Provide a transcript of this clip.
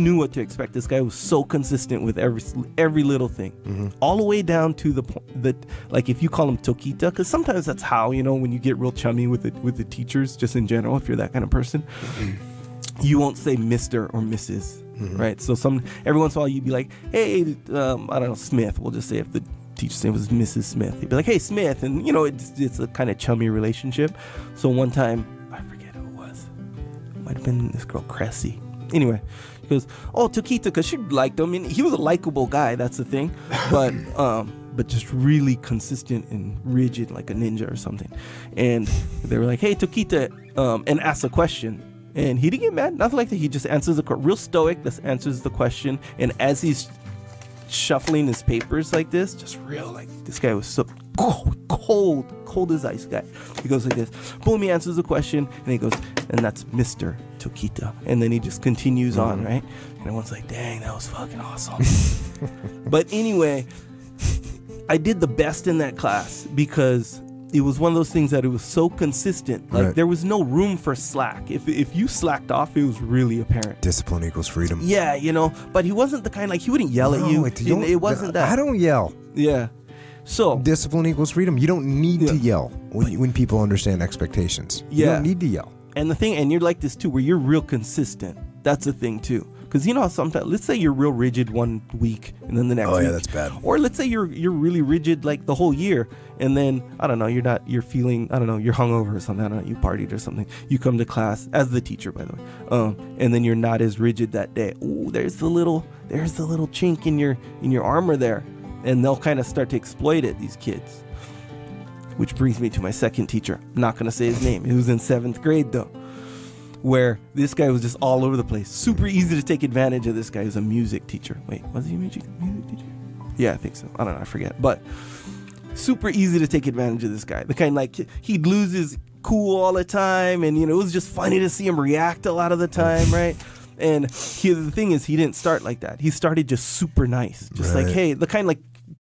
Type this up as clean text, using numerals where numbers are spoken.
knew what to expect. This guy was so consistent with every little thing, all the way down to the point that, like, if you call him Tokita, because sometimes that's how, you know, when you get real chummy with the teachers, just in general, if you're that kind of person, you won't say Mr. or Mrs. Right? So every once in a while you'd be like, hey, I don't know, Smith. We'll just say if the teacher's name was Mrs. Smith, he'd be like, hey, Smith, and you know, it's a kind of chummy relationship. So one time, I forget who it was. It might have been this girl Cressy. Anyway, he goes, oh, Tokita, because she liked him. And he was a likable guy, that's the thing. But just really consistent and rigid, like a ninja or something. And they were like, hey, Tokita, and asked a question. And he didn't get mad, nothing like that. He just answers real stoic, just answers the question. And as he's shuffling his papers like this, just real, like, this guy was so cold as ice guy. He goes like this, boom, he answers the question, and he goes, and that's Mr. Tokita. And then he just continues on, right? And everyone's like, dang, that was fucking awesome. But anyway, I did the best in that class because it was one of those things that it was so consistent. Like, there was no room for slack. If you slacked off, it was really apparent. Discipline equals freedom. Yeah, you know, but he wasn't the kind, like, he wouldn't yell at you. It wasn't that. I don't yell. Yeah. So discipline equals freedom. You don't need to yell when people understand expectations. You don't need to yell. And the thing, and you're like this too, where you're real consistent. That's the thing too. Because you know how sometimes, let's say you're real rigid one week and then the next week. Oh yeah, that's bad. Or let's say you're really rigid like the whole year, and then I don't know, you're hungover or something. I don't know, you partied or something. You come to class as the teacher, by the way, and then you're not as rigid that day. Ooh, there's the little chink in your armor there, and they'll kind of start to exploit it. These kids. Which brings me to my second teacher. I'm not gonna say his name. He was in 7th grade though, where this guy was just all over the place. Super easy to take advantage of this guy. He was a music teacher. Wait, was he a music teacher? Yeah, I think so. I don't know, I forget. But super easy to take advantage of this guy. The kind, like, he'd lose his cool all the time, and you know, it was just funny to see him react a lot of the time, right? And the thing is, he didn't start like that. He started just super nice. Just like, hey, the kind, like,